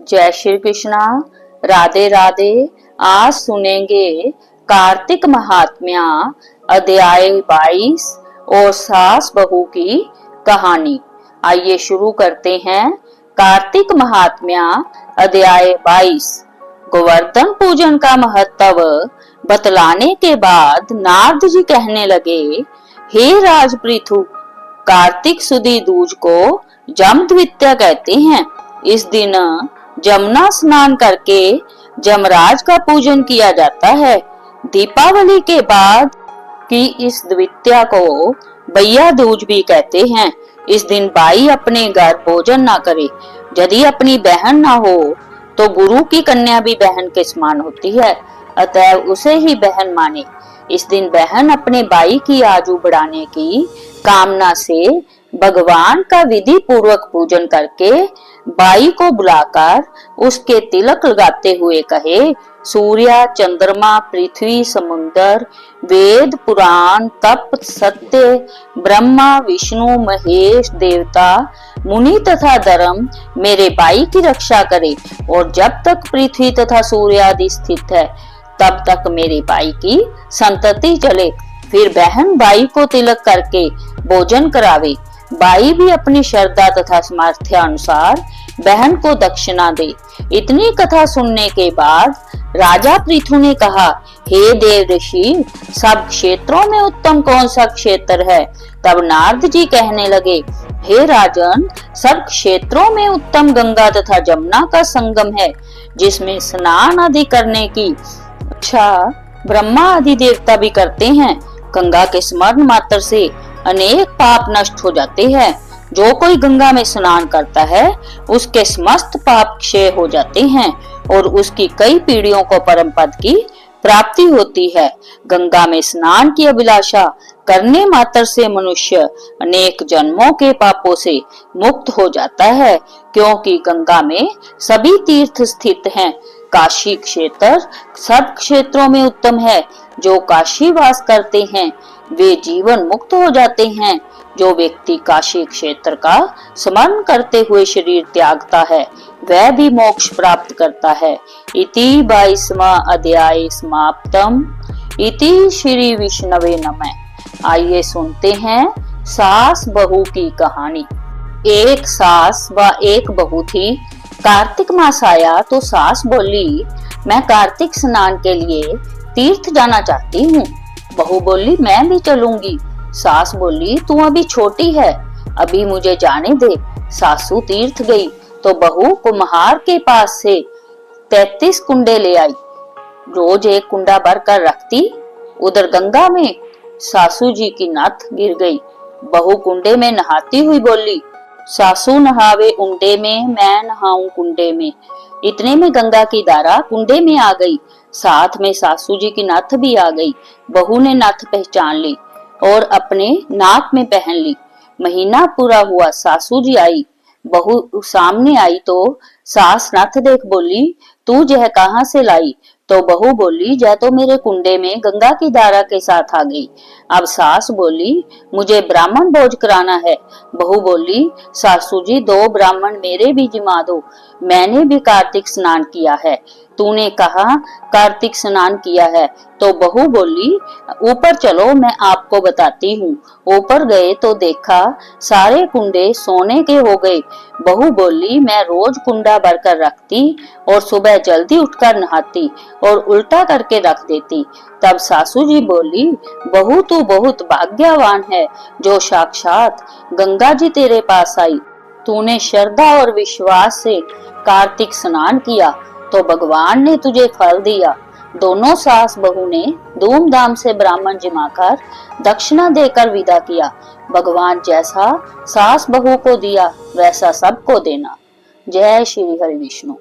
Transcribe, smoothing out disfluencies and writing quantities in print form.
जय श्री कृष्णा। राधे राधे। आज सुनेंगे कार्तिक महात्म्या अध्याय 22 और सास बहू की कहानी। आइए शुरू करते हैं। कार्तिक महात्म्या अध्याय 22। गोवर्धन पूजन का महत्व बतलाने के बाद नारद जी कहने लगे, हे राज पृथु, कार्तिक सुदी दूज को जमद्वितीया कहते हैं। इस दिन जमुना स्नान करके जमराज का पूजन किया जाता है। दीपावली के बाद की इस द्वितीया को बैया दूज भी कहते हैं। इस दिन बाई अपने घर भोजन ना करे। यदि अपनी बहन ना हो तो गुरु की कन्या भी बहन के समान होती है, अतः उसे ही बहन माने। इस दिन बहन अपने भाई की आयु बढ़ाने की कामना से भगवान का विधि पूर्वक पूजन करके बाई को बुलाकर उसके तिलक लगाते हुए कहे, सूर्य, चंद्रमा, पृथ्वी, समुद्र, वेद, पुराण, तप, सत्य, ब्रह्मा, विष्णु, महेश, देवता, मुनि तथा धर्म मेरे भाई की रक्षा करे, और जब तक पृथ्वी तथा सूर्य आदि स्थित है तब तक मेरे भाई की संतति चले। फिर बहन भाई को तिलक करके भोजन करावे। भाई भी अपनी श्रद्धा तथा सामर्थ्य अनुसार बहन को दक्षिणा दे। इतनी कथा सुनने के बाद राजा पृथु ने कहा, हे देव ऋषि, सब क्षेत्रों में उत्तम कौन सा क्षेत्र है? तब नारद जी कहने लगे, हे राजन, सब क्षेत्रों में उत्तम गंगा तथा जमुना का संगम है, जिसमें स्नान आदि करने की इच्छा ब्रह्मा आदि देवता भी करते हैं। गंगा के स्मरण मात्र से अनेक पाप नष्ट हो जाते हैं। जो कोई गंगा में स्नान करता है उसके समस्त पाप क्षय हो जाते हैं और उसकी कई पीढ़ियों को परम पद की प्राप्ति होती है। गंगा में स्नान की अभिलाषा करने मात्र से मनुष्य अनेक जन्मों के पापों से मुक्त हो जाता है, क्योंकि गंगा में सभी तीर्थ स्थित हैं। काशी क्षेत्र सब क्षेत्रों में उत्तम है। जो काशी वास करते हैं वे जीवन मुक्त हो जाते हैं। जो व्यक्ति काशी क्षेत्र का स्मरण करते हुए शरीर त्यागता है वह भी मोक्ष प्राप्त करता है। इति 22वां अध्याय समाप्तम। इति श्री विष्णवे नमः। आइए सुनते हैं सास बहू की कहानी। एक सास व एक बहू थी। कार्तिक मास आया तो सास बोली, मैं कार्तिक स्नान के लिए तीर्थ जाना चाहती हूँ। बहू बोली, मैं भी चलूंगी। सास बोली, तू अभी छोटी है, अभी मुझे जाने दे। सासू तीर्थ गई तो बहू कुम्हार के पास से 33 कुंडे ले आई। रोज एक कुंडा भर कर रखती। उधर गंगा में सासू जी की नथ गिर गई। बहू कुंडे में नहाती हुई बोली, सासू नहावे उंडे में, मैं नहाऊं कुंडे में। इतने में गंगा की धारा कुंडे में आ गई, साथ में सासू जी की नथ भी आ गई। बहू ने नथ पहचान ली और अपने नाक में पहन ली। महीना पूरा हुआ, सासू जी आई। बहू सामने आई तो सास नथ देख बोली, तू यह कहाँ से लाई? तो बहू बोली, यह तो मेरे कुंडे में गंगा की धारा के साथ आ गई। अब सास बोली, मुझे ब्राह्मण भोज कराना है। बहू बोली, सासू जी 2 ब्राह्मण मेरे भी जिमा दो, मैंने भी कार्तिक स्नान किया है। तूने कहा कार्तिक स्नान किया है, तो बहू बोली, ऊपर चलो मैं आपको बताती हूँ। ऊपर गए तो देखा सारे कुंडे सोने के हो गए। बहू बोली, मैं रोज कुंडा भरकर रखती और सुबह जल्दी उठकर नहाती और उल्टा करके रख देती। तब सासू जी बोली, बहू तू बहुत भाग्यवान है जो साक्षात गंगा जी तेरे पास आई। तूने श्रद्धा और विश्वास से कार्तिक स्नान किया तो भगवान ने तुझे फल दिया। दोनों सास बहू ने धूमधाम से ब्राह्मण जिमाकर दक्षिणा देकर विदा किया। भगवान जैसा सास बहू को दिया वैसा सबको देना। जय श्री हरि विष्णु।